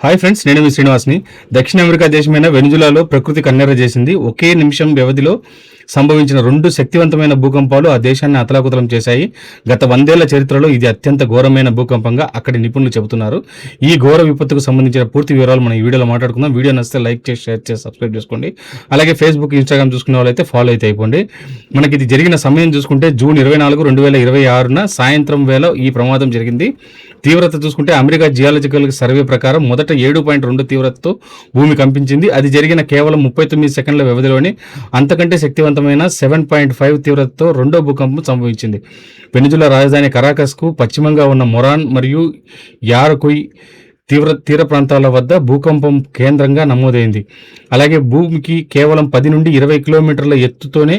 Hi friends, నేను మీ శ్రీనివాస్ని. దక్షిణ America దేశమైన వెనిజులాలో ప్రకృతి కన్నెర్ర చేసింది. ఒకే నిమిషం వ్యవధిలో సంభవించిన 2 శక్తివంతమైన భూకంపాలు ఆ దేశాన్ని అతలాకుతలం చేశాయి. గత 100 ఏళ్ల చరిత్రలో ఇది అత్యంత ఘోరమైన భూకంపంగా అక్కడి నిపుణులు చెబుతున్నారు. ఈ ఘోర విపత్తుకు సంబంధించిన పూర్తి వివరాలు మనం ఈ వీడియోలో మాట్లాడుకుందాం. వీడియో నచ్చితే లైక్ చేసి, షేర్ చేసి, సబ్స్క్రైబ్ చేసుకోండి. అలాగే ఫేస్బుక్, ఇన్స్టాగ్రామ్ చూసుకునే వాళ్ళైతే ఫాలో అయితే అయిపోండి. మనకి ఇది జరిగిన సమయం చూసుకుంటే జూన్ 24, 2026 సాయంత్రం వేళ ఈ ప్రమాదం జరిగింది. తీవ్రత చూసుకుంటే అమెరికా జియాలజికల్ సర్వే ప్రకారం మొదట 7.2 తీవ్రతతో భూమి కంపించింది. అది జరిగిన కేవలం 39 సెకండ్ల వ్యవధిలోనే అంతకంటే శక్తివంతమైన 7.5 తీవ్రతతో రెండో భూకంపం సంభవించింది. వెనిజులా రాజధాని కరాకస్కు పశ్చిమంగా ఉన్న మొరాన్ మరియు యారకుయ్ తీర ప్రాంతాల వద్ద భూకంపం కేంద్రంగా నమోదైంది. అలాగే భూమికి కేవలం 10 నుండి 20 కిలోమీటర్ల ఎత్తుతోనే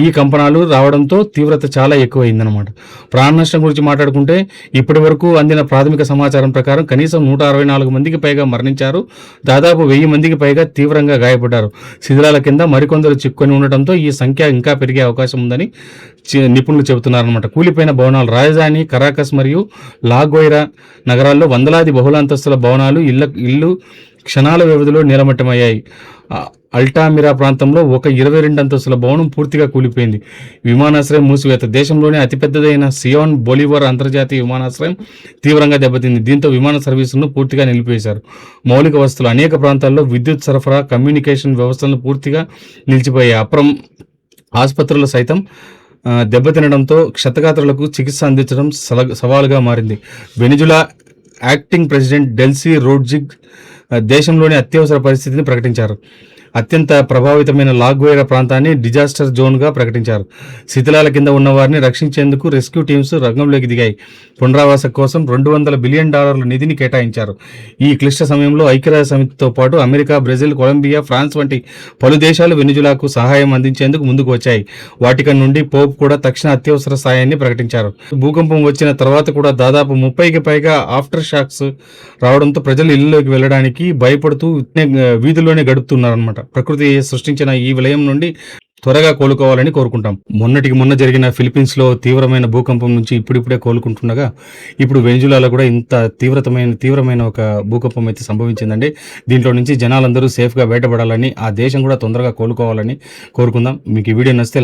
ఈ కంపనాలు రావడంతో తీవ్రత చాలా ఎక్కువైందనమాట. ప్రాణ నష్టం గురించి మాట్లాడుకుంటే ఇప్పటి వరకు అందిన ప్రాథమిక సమాచారం ప్రకారం కనీసం 164 మందికి పైగా మరణించారు. దాదాపు 1000 మందికి పైగా తీవ్రంగా గాయపడ్డారు. శిథిలాల కింద మరికొందరు చిక్కుకొని ఉండటంతో ఈ సంఖ్య ఇంకా పెరిగే అవకాశం ఉందని నిపుణులు చెబుతున్నారనమాట. కూలిపోయిన భవనాలు రాజధాని కరాకస్ మరియు లాగోయిరా నగరాల్లో వందలాది బహుళాంతస్తుల భవనాలు ఇల్లు క్షణాల వ్యవధిలో నీలమట్టమయ్యాయి. అల్టామిరా ప్రాంతంలో ఒక 22 అంతస్తుల భవనం పూర్తిగా కూలిపోయింది. విమానాశ్రయం మూసివేత. దేశంలోనే అతిపెద్దదైన సియోన్ బొలివర్ అంతర్జాతీయ విమానాశ్రయం తీవ్రంగా దెబ్బతింది. దీంతో విమాన సర్వీసులను పూర్తిగా నిలిపివేశారు. మౌలిక వసతులు. అనేక ప్రాంతాల్లో విద్యుత్ సరఫరా, కమ్యూనికేషన్ వ్యవస్థలను పూర్తిగా నిలిచిపోయాయి. ఆసుపత్రులు సైతం దెబ్బతినడంతో క్షతగాత్రులకు చికిత్స అందించడం సవాలుగా మారింది. Venezuela acting president Delcy Rodriguez దేశంలోని అత్యవసర పరిస్థితిని ప్రకటించారు. అత్యంత ప్రభావితమైన లాగ్వేరా ప్రాంతాన్ని డిజాస్టర్ జోన్గా ప్రకటించారు. శిథిలాల కింద ఉన్న వారిని రక్షించేందుకు రెస్క్యూ టీమ్స్ రంగంలోకి దిగాయి. పునరావాస కోసం $200 బిలియన్ నిధిని కేటాయించారు. ఈ క్లిష్ట సమయంలో ఐక్యరాజ్య సమితితో పాటు అమెరికా, బ్రెజిల్, కొలంబియా, ఫ్రాన్స్ వంటి పలు దేశాలు వెనిజులాకు సహాయం అందించేందుకు ముందుకు వచ్చాయి. వాటికన్ నుండి పోప్ కూడా తక్షణ అత్యవసర సాయాన్ని ప్రకటించారు. భూకంపం వచ్చిన తర్వాత కూడా దాదాపు 30కి పైగా ఆఫ్టర్ షాక్స్ రావడంతో ప్రజలు ఇళ్లలోకి వెళ్లడానికి భయపడుతూ వీధుల్లోనే గడుపుతున్నారన్నమాట. ప్రకృతి సృష్టించిన ఈ విలయం నుండి త్వరగా కోలుకోవాలని కోరుకుంటాం. మొన్న జరిగిన ఫిలిప్పీన్స్ లో తీవ్రమైన భూకంపం నుంచి ఇప్పుడిప్పుడే కోలుకుంటుండగా ఇప్పుడు వెనిజులాలో కూడా ఇంత తీవ్రమైన ఒక భూకంపం అయితే సంభవించిందండి. దీంట్లో నుంచి జనాలందరూ సేఫ్ గా బయటపడాలని, ఆ దేశం కూడా తొందరగా కోలుకోవాలని కోరుకుందాం. మీకు ఈ వీడియో నచ్చితే